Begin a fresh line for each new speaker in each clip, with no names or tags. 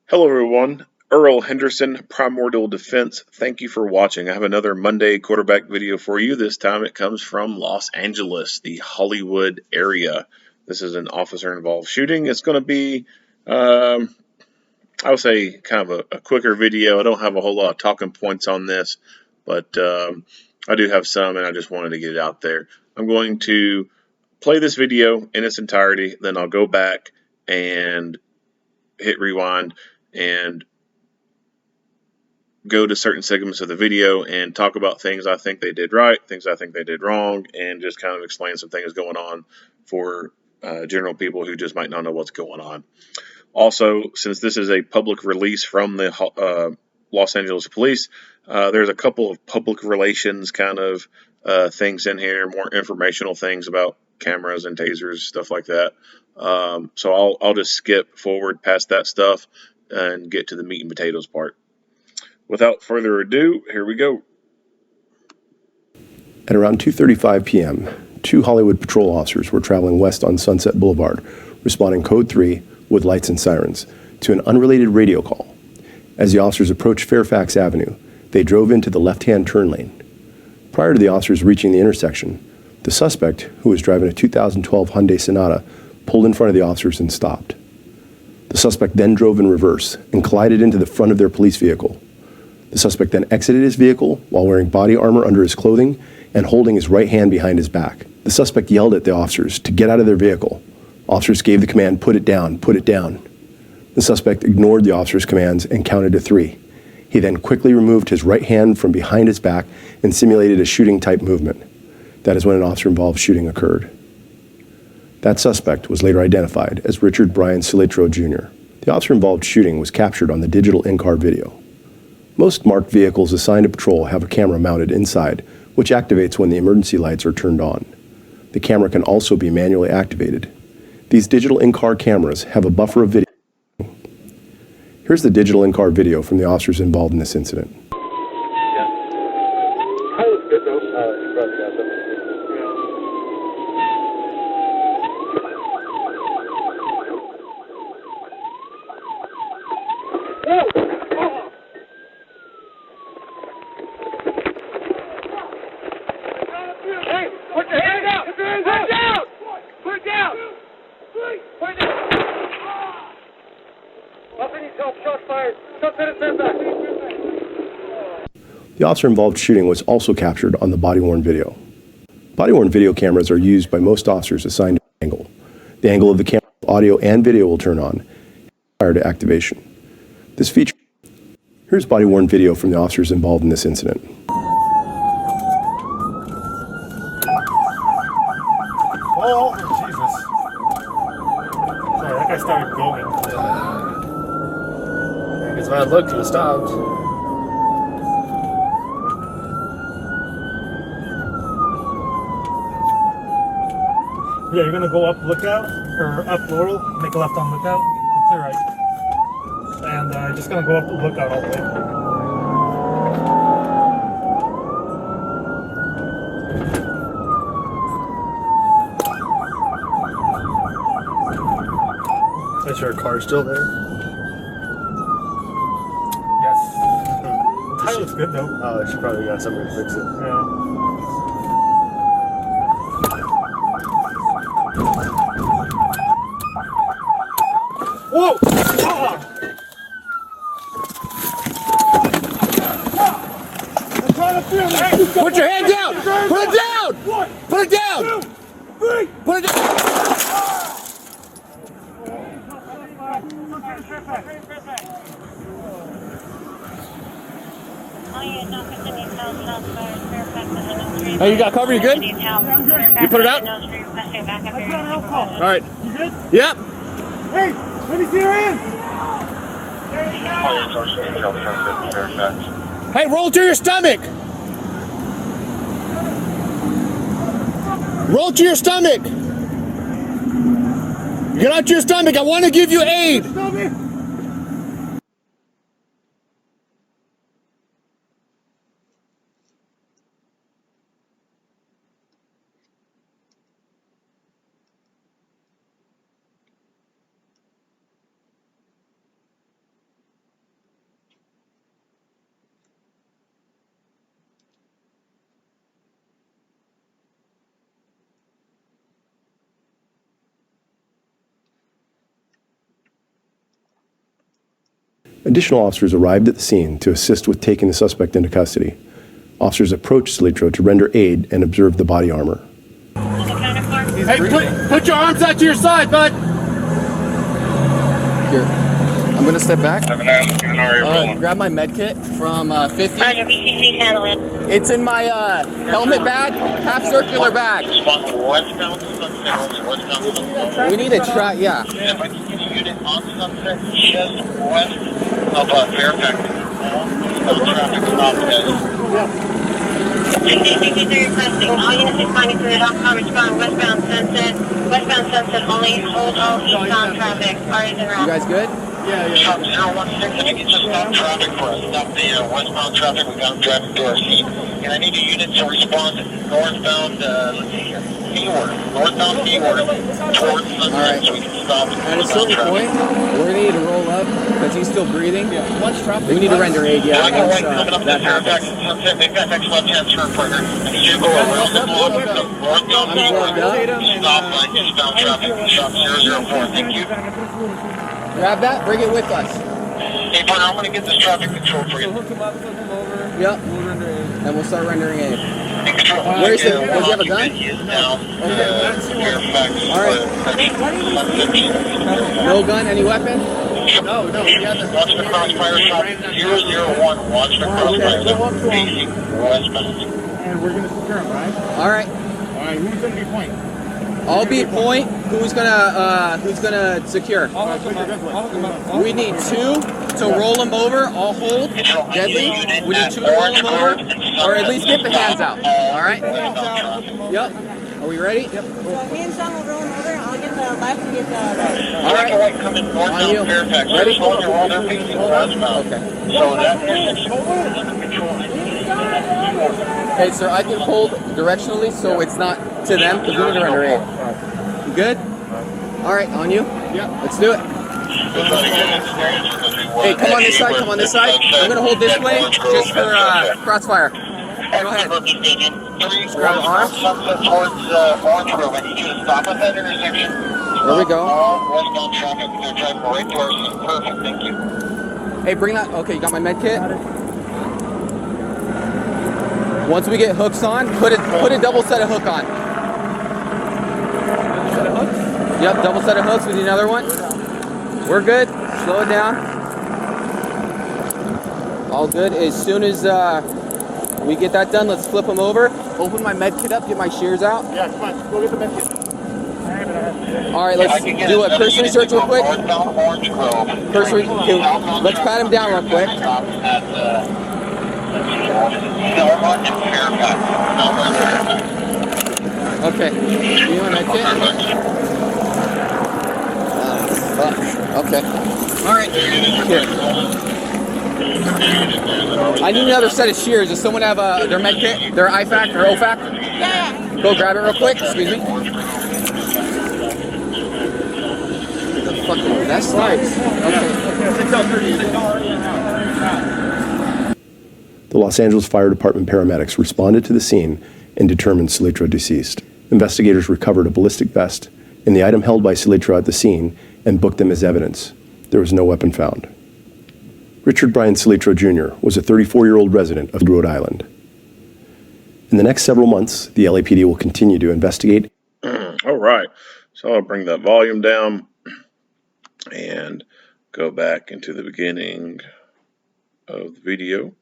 Hello everyone, Earl Henderson, Primordial Defense. Thank you for watching. I have another Monday quarterback video for you. This time it comes from Los Angeles, the Hollywood area. This is an officer-involved shooting. It's going to be, I would say, kind of a quicker video. I don't have a whole lot of talking points on this, but I do have some, and I just wanted to get it out there. I'm going to play this video in its entirety, then I'll go back and hit rewind and go to certain segments of the video and talk about things I think they did right, things I think they did wrong, and just kind of explain some things going on for general people who just might not know what's going on. Also, since this is a public release from the Los Angeles Police, there's a couple of public relations kind of things in here, more informational things about cameras and tasers, stuff like that. So I'll just skip forward past that stuff and get to the meat and potatoes part. Without further ado, here we go.
At around 2:35 p.m., two Hollywood patrol officers were traveling west on Sunset Boulevard, responding Code 3 with lights and sirens to an unrelated radio call. As the officers approached Fairfax Avenue, they drove into the left-hand turn lane. Prior to the officers reaching the intersection, the suspect, who was driving a 2012 Hyundai Sonata, pulled in front of the officers and stopped. The suspect then drove in reverse and collided into the front of their police vehicle. The suspect then exited his vehicle while wearing body armor under his clothing and holding his right hand behind his back. The suspect yelled at the officers to get out of their vehicle. Officers gave the command, "Put it down, put it down." The suspect ignored the officers' commands and counted to 3. He then quickly removed his right hand from behind his back and simulated a shooting-type movement. That is when an officer-involved shooting occurred. That suspect was later identified as Richard Brian Silitro Jr. The officer-involved shooting was captured on the digital in-car video. Most marked vehicles assigned to patrol have a camera mounted inside, which activates when the emergency lights are turned on. The camera can also be manually activated. These digital in-car cameras have a buffer of video. Here's the digital in-car video from the officers involved in this incident. The officer-involved shooting was also captured on the body-worn video. Body-worn video cameras are used by most officers assigned to an angle. The angle of the camera, audio and video will turn on prior to activation. This feature. Here's body-worn video from the officers involved in this incident.
Oh, Jesus. Sorry, that guy started going. Because when I looked, he was stopped. Yeah, you're gonna go up Lookout, or up Laurel, make a left on Lookout, and clear right. And just gonna go up Lookout all the way. Is your car still there? Yes. The tire looks good though. Oh, she probably got somebody to fix it. Yeah. Whoa!
Put your hand down! Put it down! Put it down! Put it down! Hey, you got cover? You good? You put it out? All right.
You good?
Yep.
Hey, let me see your hand!
Hey, roll to your stomach. Roll to your stomach. Get out to your stomach. I want to give you aid.
Additional officers arrived at the scene to assist with taking the suspect into custody. Officers approached Salitro to render aid and observe the body armor.
Hey, put your arms out to your side, bud.
Here, I'm gonna step back.
Grab my med kit from 50.
Roger, BCC, handle it.
It's in my helmet bag, half circular bag. We need a try, yeah.
Unit on Sunset, just west of Fairfax. Traffic stop
BCC are requesting all units responding to the Hawk respond westbound Sunset. Westbound Sunset only. Hold all eastbound traffic. Are in route.
You guys good?
Truck 016, if you can just stop traffic for us. Stop the westbound traffic. We got them driving to our scene. And I need a unit to respond northbound, let's see here, Seaward. Northbound Seaward towards Sunset so we can stop.
At a certain point, we're gonna need to roll up because he's still breathing. We need to render aid, once that happens.
Sunset, they've got next left-hand turn partner. I need you to go around the block to northbound Seaward. Stop by eastbound traffic. Shop 004. Thank you.
Grab that, bring it with us.
Hey, partner, I'm going to get this traffic control for you.
Yep. And we'll start rendering aid.
Where's
the? Does he have a gun? No gun, any weapon?
No, he hasn't. Watch the crossfire shop 001. Watch the crossfire. Facing westbound.
And we're gonna secure him, right?
All right.
All right. Who's gonna be point?
I'll be point. Who's gonna secure? We need 2 to roll him over. I'll hold. Deadly. We need 2 to roll him over, or at least get the hands out. All right. Yep. Are we ready? Yep.
So hands down, we'll roll him over. I'll get the left and get the right.
All right.
Coming
On
northbound
you.
Fairfax.
Ready?
They're facing westbound.
Okay.
So that intersection is under control.
Hey, sir, I can hold directionally so it's not to them because we need to render aid. You good? All right, on you? Yeah. Let's do it. Hey, come on this side, come on this side. I'm going to hold this way just for crossfire. Go ahead. Grab the arm.
Sunset towards Orange Grove. I need you to stop at that intersection.
There we go.
All westbound traffic. They're driving right to our scene. Perfect. Thank you.
Hey, bring that. Okay, you got my med kit? Once we get hooks on, put a double set of hook on. Double set of hooks? Yep, double set of hooks. We need another one. We're good. Slow it down. All good. As soon as we get that done, let's flip them over. Open my med kit up, get my shears out.
Yeah, come on. Go get the med kit.
All right, let's do a cursory search real quick.
Northbound Orange Grove.
Cursory. Let's pat him down real quick.
Selma and Fairfax. Selma and Fairfax.
Okay. You want med kit? Okay. All right. Here. I need another set of shears. Does someone have their med kit, their IFAC or OFAC?
Yeah.
Go grab it real quick. Excuse me. The fucking vest lights.
The Los Angeles Fire Department paramedics responded to the scene and determined Salitro deceased. Investigators recovered a ballistic vest and the item held by Salitro at the scene and booked them as evidence. There was no weapon found. Richard Brian Salitro Jr. was a 34-year-old resident of Rhode Island. In the next several months, the LAPD will continue to investigate.
All right, so I'll bring that volume down and go back into the beginning of the video.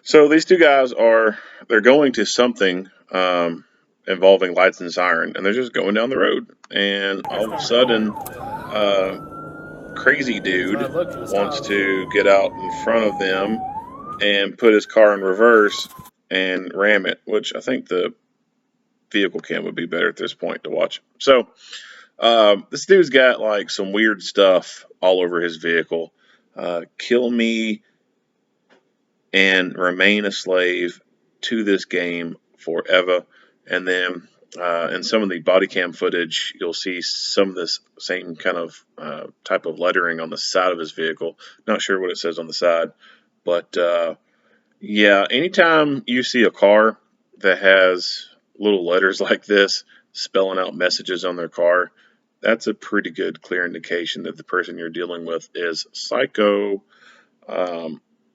So these two guys they're going to something involving lights and siren, and they're just going down the road, and all of a sudden, crazy dude wants to get out in front of them and put his car in reverse and ram it, which I think the vehicle cam would be better at this point to watch. So this dude's got like some weird stuff all over his vehicle. Kill me and remain a slave to this game forever. And then in some of the body cam footage, you'll see some of this same kind of type of lettering on the side of his vehicle. Not sure what it says on the side, but yeah, anytime you see a car that has little letters like this spelling out messages on their car, that's a pretty good clear indication that the person you're dealing with is psycho.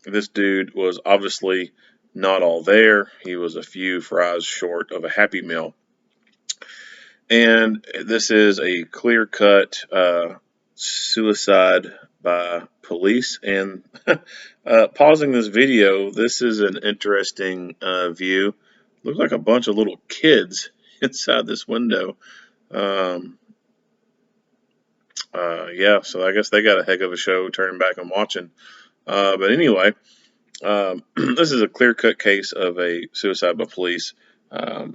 This dude was obviously not all there. He was a few fries short of a Happy Meal. And this is a clear-cut suicide by police. And pausing this video, this is an interesting view. Looks like a bunch of little kids inside this window. Yeah, so I guess they got a heck of a show turning back and watching. But anyway, this is a clear-cut case of a suicide by police.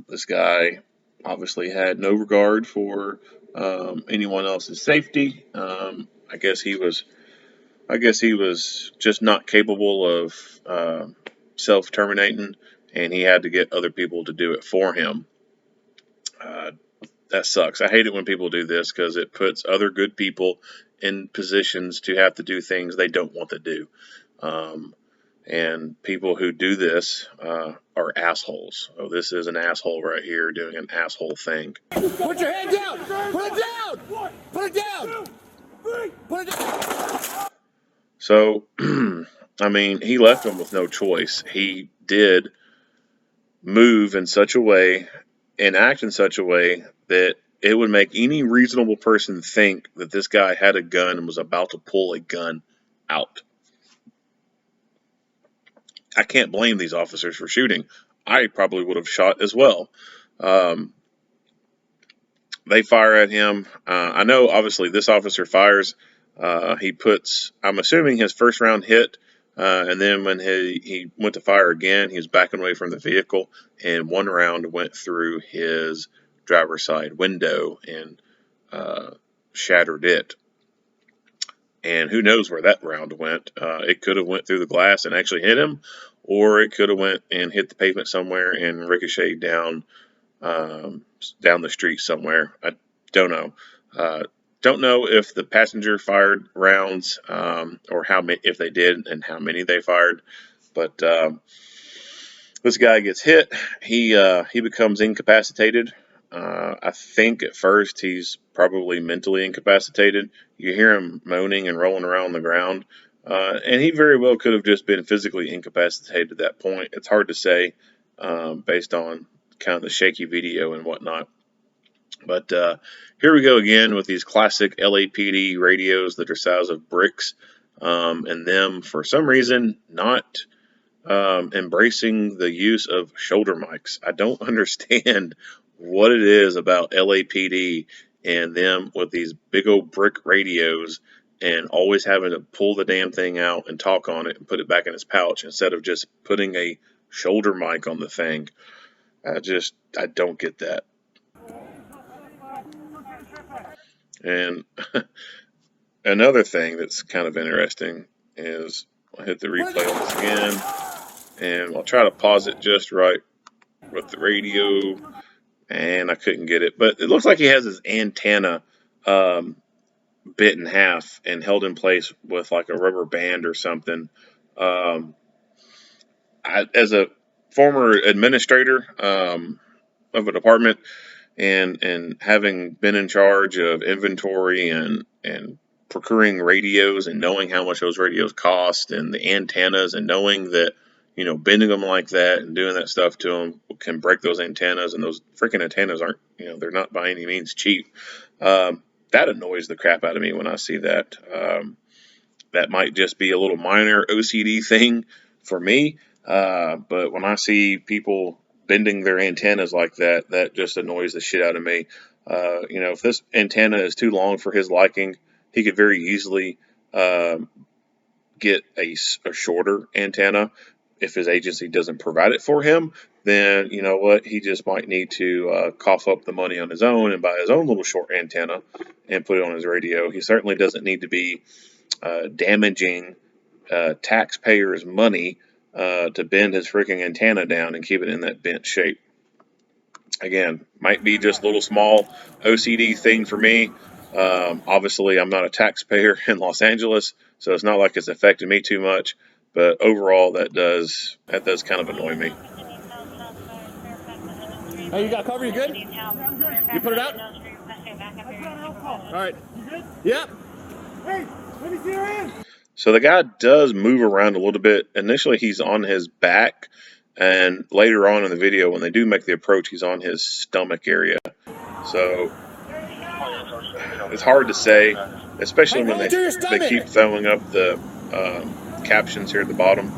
This guy obviously had no regard for anyone else's safety. I guess he was just not capable of self-terminating, and he had to get other people to do it for him. That sucks. I hate it when people do this because it puts other good people in positions to have to do things they don't want to do. And people who do this are assholes. Oh, this is an asshole right here doing an asshole thing.
Put your hand down! Put it down! Put it down! Put it down!
So, I mean, he left him with no choice. He did move in such a way and act in such a way that it would make any reasonable person think that this guy had a gun and was about to pull a gun out. I can't blame these officers for shooting. I probably would have shot as well. They fire at him. I know, obviously, this officer fires. He puts, I'm assuming, his first round hit. And then when he went to fire again, he was backing away from the vehicle, and one round went through his driver's side window and shattered it. And who knows where that round went. It could have went through the glass and actually hit him, or it could have went and hit the pavement somewhere and ricocheted down the street somewhere. I don't know. Don't know if the passenger fired rounds or how many, if they did, and how many they fired. But this guy gets hit. He becomes incapacitated. I think at first he's probably mentally incapacitated. You hear him moaning and rolling around on the ground. And he very well could have just been physically incapacitated at that point. It's hard to say based on kind of the shaky video and whatnot. But here we go again with these classic LAPD radios that are size of bricks, and them, for some reason, not embracing the use of shoulder mics. I don't understand what it is about LAPD and them with these big old brick radios and always having to pull the damn thing out and talk on it and put it back in his pouch instead of just putting a shoulder mic on the thing. I don't get that. And another thing that's kind of interesting is I'll hit the replay on this again, and I'll try to pause it just right with the radio, and I couldn't get it. But it looks like he has his antenna bit in half and held in place with like a rubber band or something. As a former administrator of a department, and having been in charge of inventory and procuring radios and knowing how much those radios cost and the antennas, and knowing that, bending them like that and doing that stuff to them can break those antennas, and those freaking antennas aren't, they're not by any means cheap. That annoys the crap out of me when I see that. That might just be a little minor OCD thing for me, but when I see people bending their antennas like that, that just annoys the shit out of me. If this antenna is too long for his liking, he could very easily get a shorter antenna. If his agency doesn't provide it for him, then you know what, he just might need to cough up the money on his own and buy his own little short antenna and put it on his radio. He certainly doesn't need to be damaging taxpayers' money to bend his freaking antenna down and keep it in that bent shape. Again, might be just a little small OCD thing for me. Obviously, I'm not a taxpayer in Los Angeles, so it's not like it's affected me too much. But overall, that does kind of annoy me.
Hey, you got cover? You good? You put it out?
All
right.
You good?
Yep.
Hey, let me see your hand.
So the guy does move around a little bit. Initially, he's on his back, and later on in the video, when they do make the approach, he's on his stomach area. So it's hard to say, especially when they keep throwing up the captions here at the bottom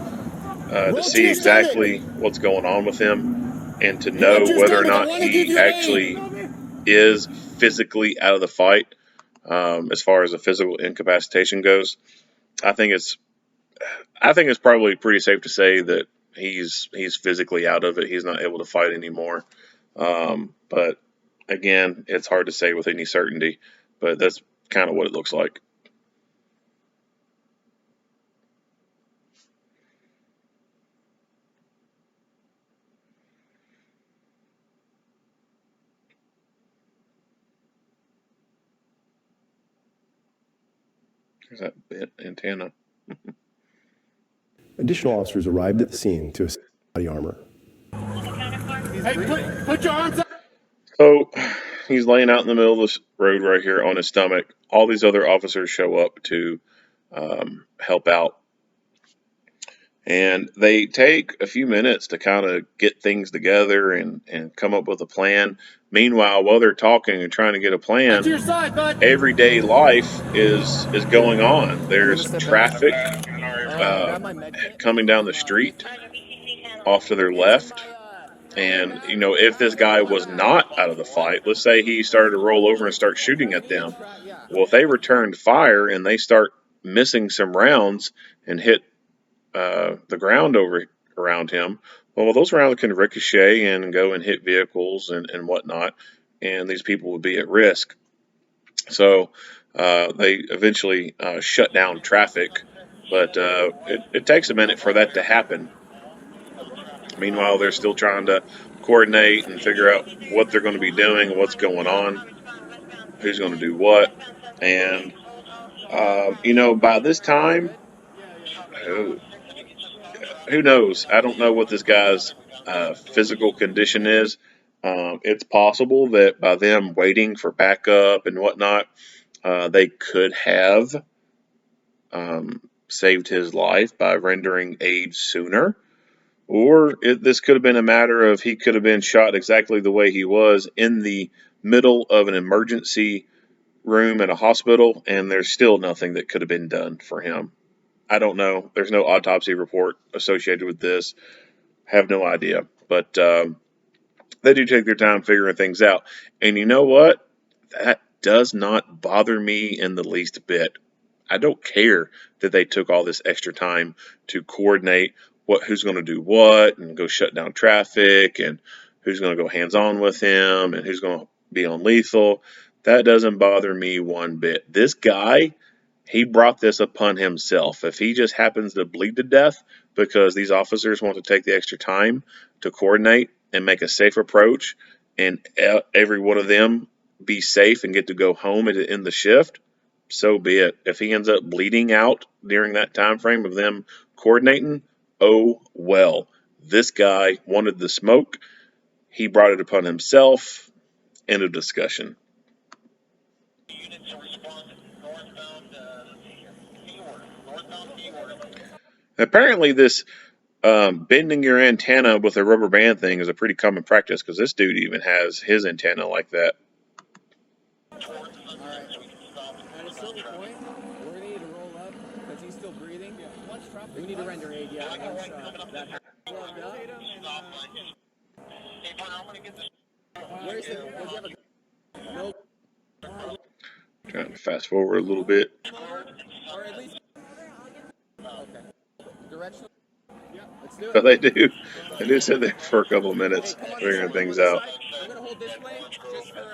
to see exactly what's going on with him and to know whether or not he actually is physically out of the fight as far as the physical incapacitation goes. I think it's probably pretty safe to say that he's physically out of it. He's not able to fight anymore. But again, it's hard to say with any certainty. But that's kind of what it looks like. There's that bent antenna.
Additional officers arrived at the scene to assess body armor.
Hey, put your arms up.
So he's laying out in the middle of this road right here on his stomach. All these other officers show up to help out. And they take a few minutes to kind of get things together and come up with a plan. Meanwhile, while they're talking and trying to get a plan,
To your side, bud.
everyday life is going on. There's
step back.
traffic
Grab my med kit.
coming down the street off to their left. And, you know, if this guy was not out of the fight, let's say he started to roll over and start shooting at them. Well, if they returned fire and they start missing some rounds and hit the ground around him, well, those rounds can ricochet and go and hit vehicles and whatnot, and these people would be at risk. So they eventually shut down traffic, but it takes a minute for that to happen. Meanwhile, they're still trying to coordinate and figure out what they're going to be doing, what's going on, who's going to do what, and you know, by this time, who knows? I don't know what this guy's physical condition is. It's possible that by them waiting for backup and whatnot, they could have saved his life by rendering aid sooner. Or this could have been a matter of he could have been shot exactly the way he was in the middle of an emergency room at a hospital, and there's still nothing that could have been done for him. I don't know. There's no autopsy report associated with this. Have no idea. But they do take their time figuring things out. And you know what? That does not bother me in the least bit. I don't care that they took all this extra time to coordinate who's going to do what and go shut down traffic and who's going to go hands-on with him and who's going to be on lethal. That doesn't bother me one bit. This guy, he brought this upon himself. If he just happens to bleed to death because these officers want to take the extra time to coordinate and make a safe approach and every one of them be safe and get to go home at the end of the shift, so be it. If he ends up bleeding out during that time frame of them coordinating, oh well. This guy wanted the smoke. He brought it upon himself. End of discussion. Apparently this bending your antenna with a rubber band thing is a pretty common practice because this dude even has his antenna like that.
At a certain point, we're going to need to roll up because he's still breathing. We need to render aid, yeah. That plugged up. Where is it? Does he have a... No.
Trying to fast forward a little bit.
Or at least... Okay. Directional? Yeah, let's do it.
But they do sit there for a couple of minutes figuring things out.
I'm going to hold this way just for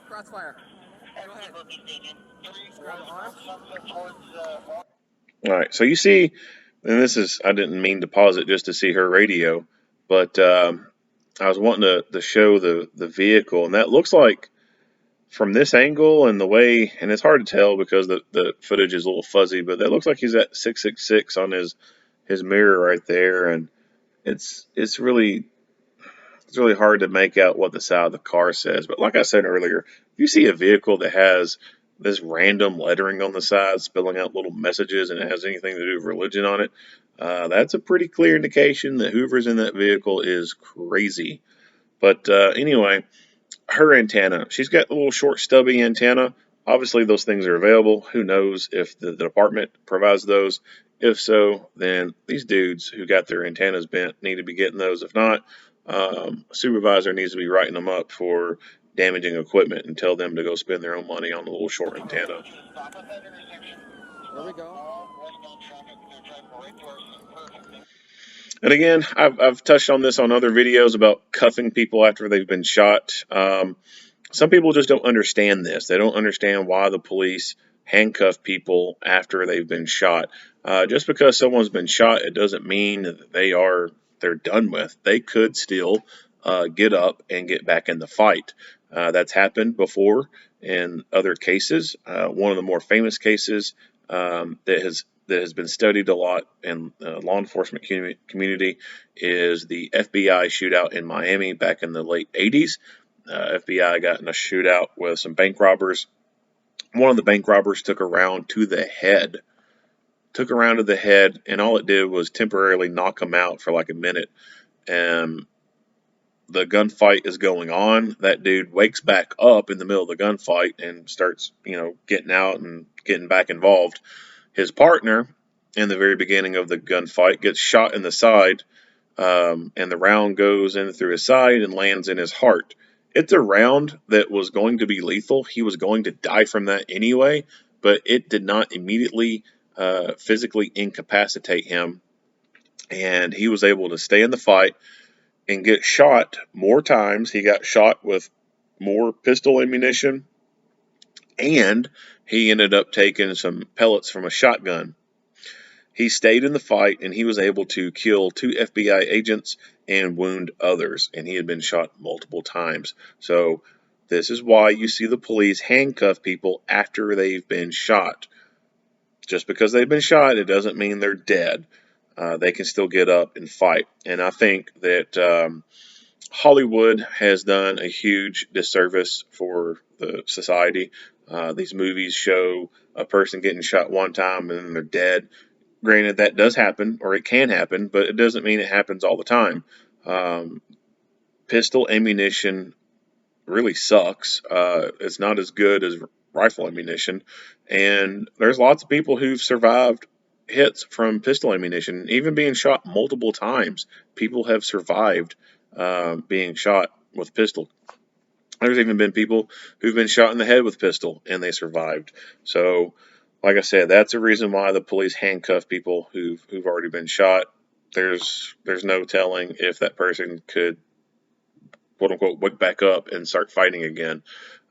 crossfire. Go ahead. Grab the arm.
All right, so you see, and this is, I didn't mean to pause it just to see her radio, but I was wanting to show the vehicle, and that looks like from this angle and the way, and it's hard to tell because the footage is a little fuzzy, but that looks like he's at 666 on his mirror right there, and it's really hard to make out what the side of the car says. But like I said earlier, if you see a vehicle that has this random lettering on the side spelling out little messages and it has anything to do with religion on it, that's a pretty clear indication that whoever's in that vehicle is crazy. But anyway, her antenna, she's got a little short stubby antenna. Obviously, those things are available. Who knows if the department provides those? If so, then these dudes who got their antennas bent need to be getting those. If not, a supervisor needs to be writing them up for damaging equipment and tell them to go spend their own money on a little short antenna.
Stop at that intersection.
There we go.
All westbound traffic, they're driving right to our scene. Perfect.
And again, I've touched on this on other videos about cuffing people after they've been shot. Some people just don't understand this. They don't understand why the police handcuff people after they've been shot. Just because someone's been shot, it doesn't mean that they're done with. They could still get up and get back in the fight. That's happened before in other cases. One of the more famous cases that has been studied a lot in the law enforcement community is the FBI shootout in Miami back in the late 80s. FBI got in a shootout with some bank robbers. One of the bank robbers took a round to the head. And all it did was temporarily knock him out for like a minute. And the gunfight is going on. That dude wakes back up in the middle of the gunfight and starts, getting out and getting back involved. His partner, in the very beginning of the gunfight, gets shot in the side, and the round goes in through his side and lands in his heart. It's a round that was going to be lethal. He was going to die from that anyway, but it did not immediately physically incapacitate him, and he was able to stay in the fight and get shot more times. He got shot with more pistol ammunition, and he ended up taking some pellets from a shotgun. He stayed in the fight, and he was able to kill 2 FBI agents and wound others, and he had been shot multiple times. So this is why you see the police handcuff people after they've been shot. Just because they've been shot, it doesn't mean they're dead. They can still get up and fight. And I think that Hollywood has done a huge disservice for the society. These movies show a person getting shot one time and then they're dead. Granted, that does happen, or it can happen, but it doesn't mean it happens all the time. Pistol ammunition really sucks. It's not as good as rifle ammunition, and there's lots of people who've survived hits from pistol ammunition. Even being shot multiple times, people have survived being shot with pistol. There's even been people who've been shot in the head with pistol and they survived. So, like I said, that's a reason why the police handcuff people who've already been shot. There's no telling if that person could, quote unquote, wake back up and start fighting again.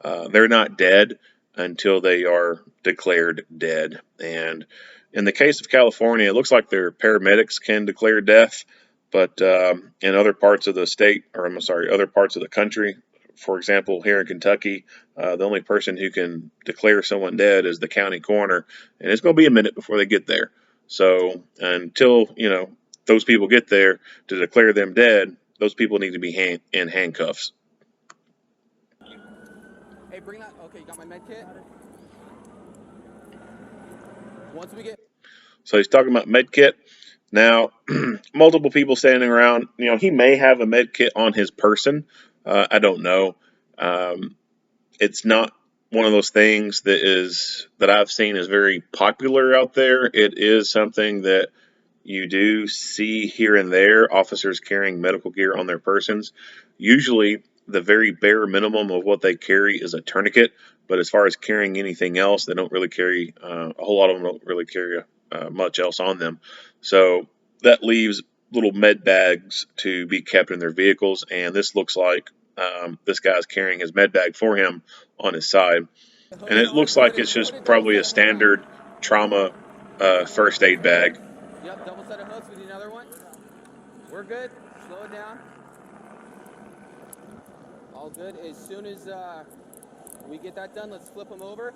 They're not dead until they are declared dead. And in the case of California, it looks like their paramedics can declare death, but in other parts of the state, or I'm sorry, other parts of the country, for example, here in Kentucky, the only person who can declare someone dead is the county coroner, and it's going to be a minute before they get there. So until, those people get there to declare them dead, those people need to be in handcuffs.
Hey, bring that. Okay, you got my med kit? Once we get...
So he's talking about med kit. Now, multiple people standing around, he may have a med kit on his person. I don't know. It's not one of those things that I've seen is very popular out there. It is something that you do see here and there, officers carrying medical gear on their persons. Usually, the very bare minimum of what they carry is a tourniquet, but as far as carrying anything else, they don't really carry, a whole lot of them don't really carry much else on them. So that leaves little med bags to be kept in their vehicles, and this looks like this guy's carrying his med bag for him on his side. And it looks like it's just probably a standard trauma first aid bag.
Yep, double set of hooks. We need another one. We're good. Slow it down. All good. As soon as we get that done, let's flip them over.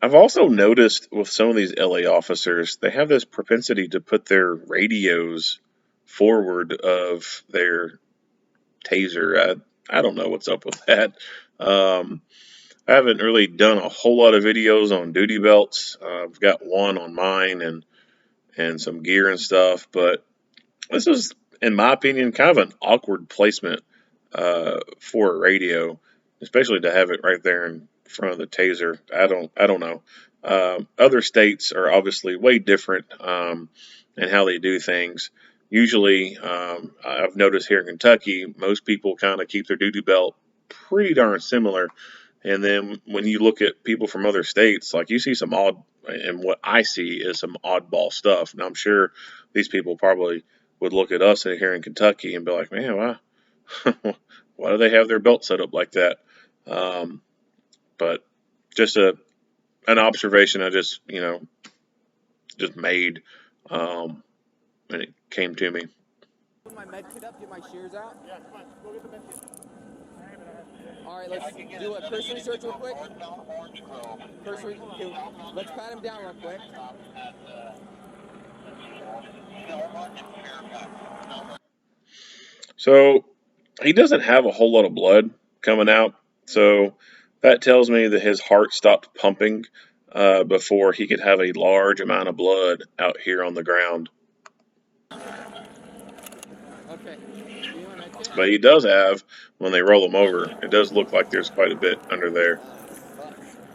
I've also noticed with some of these LA officers, they have this propensity to put their radios forward of their taser. I don't know what's up with that. I haven't really done a whole lot of videos on duty belts. I've got one on mine and some gear and stuff, but this is, in my opinion, kind of an awkward placement for a radio, especially to have it right there in front of the taser. I don't know. Other states are obviously way different in how they do things. Usually, I've noticed here in Kentucky, most people kind of keep their duty belt pretty darn similar. And then when you look at people from other states, like you see some odd, and what I see is some oddball stuff. And I'm sure these people probably would look at us here in Kentucky and be like, man, why, why do they have their belt set up like that? Um, but just an observation I just, just made when it came to me.
Put my med kit up, get my shears out.
Yeah, come on, go get the med kit.
All right, let's do a cursory search real quick. Cursory, let's pat him down real quick.
So he doesn't have a whole lot of blood coming out. So that tells me that his heart stopped pumping before he could have a large amount of blood out here on the ground.
Okay.
But he does have, when they roll him over, it does look like there's quite a bit under there.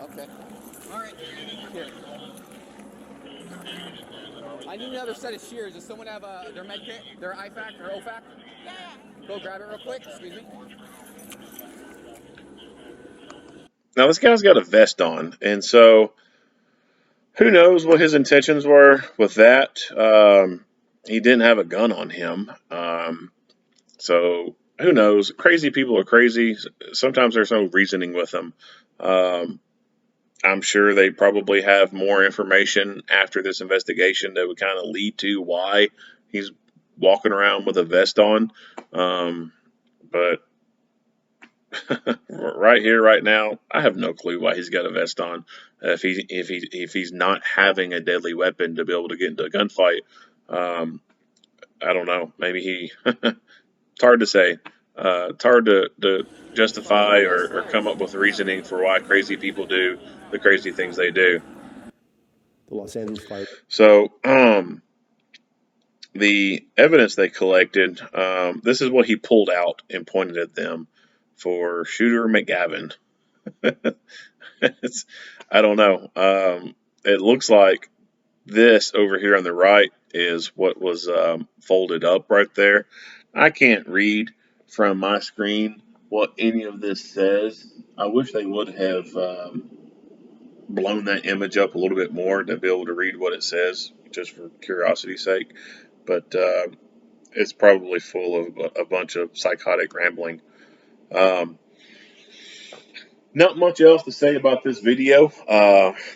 Okay. All right. Here. I need another set of shears. Does someone have their med kit, their IFAC or OFAC? Yeah. Go grab it real quick. Excuse me.
Now this guy's got a vest on, and so who knows what his intentions were with that. He didn't have a gun on him. So who knows? Crazy people are crazy. Sometimes there's no reasoning with them. I'm sure they probably have more information after this investigation that would kind of lead to why he's walking around with a vest on. But right here, right now, I have no clue why he's got a vest on. If he's not having a deadly weapon to be able to get into a gunfight, I don't know. Maybe he. It's hard to say. It's hard to justify or come up with reasoning for why crazy people do the crazy things they do.
The Los Angeles Fire.
So, the evidence they collected, this is what he pulled out and pointed at them for Shooter McGavin. I don't know. It looks like this over here on the right is what was folded up right there. I can't read from my screen what any of this says. I wish they would have blown that image up a little bit more to be able to read what it says, just for curiosity's sake. But it's probably full of a bunch of psychotic rambling. Not much else to say about this video.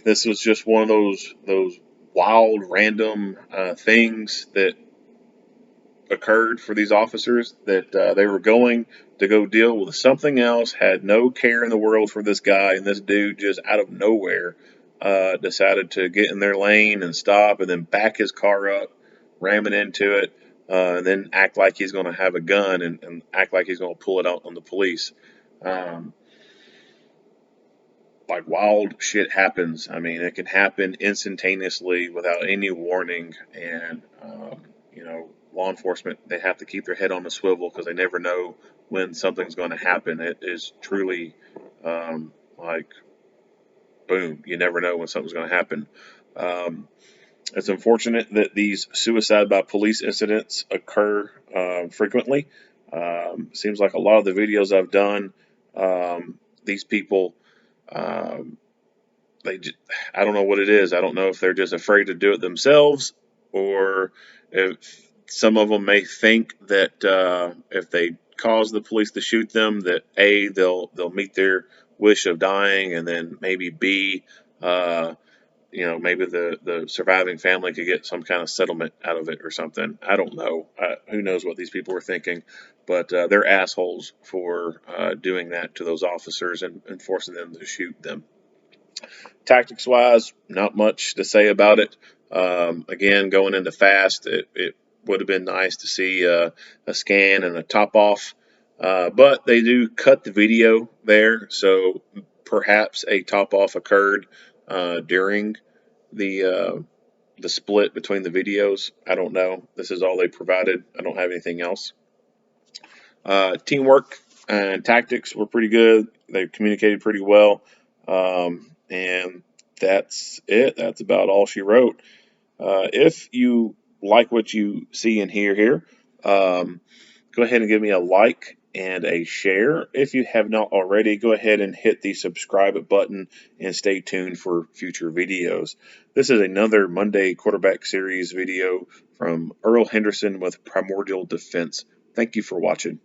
This was just one of those wild, random things that occurred for these officers, that they were going to go deal with something else, had no care in the world for this guy, and this dude just out of nowhere decided to get in their lane and stop and then back his car up, ramming into it, and then act like he's going to have a gun and act like he's going to pull it out on the police. Like, wild shit happens. I mean, it can happen instantaneously without any warning, and law enforcement, they have to keep their head on the swivel because they never know when something's going to happen. It is truly like, boom, you never know when something's going to happen. It's unfortunate that these suicide by police incidents occur frequently. Seems like a lot of the videos I've done, these people, I don't know what it is. I don't know if they're just afraid to do it themselves, or if some of them may think that if they cause the police to shoot them, that A, they'll meet their wish of dying, and then maybe B, maybe the surviving family could get some kind of settlement out of it or something. I don't know. Who knows what these people were thinking, but they're assholes for doing that to those officers and forcing them to shoot them. Tactics wise, not much to say about it. Again, going into fast, it would have been nice to see a scan and a top off, but they do cut the video there, so perhaps a top-off occurred during the split between the videos. I don't know. This is all they provided. I don't have anything else. Teamwork and tactics were pretty good. They communicated pretty well. And that's it. That's about all she wrote. If you like what you see and hear here, go ahead and give me a like and a share. If you have not already, go ahead and hit the subscribe button and stay tuned for future videos. This is another Monday Quarterback Series video from Earl Henderson with Primordial Defense. Thank you for watching.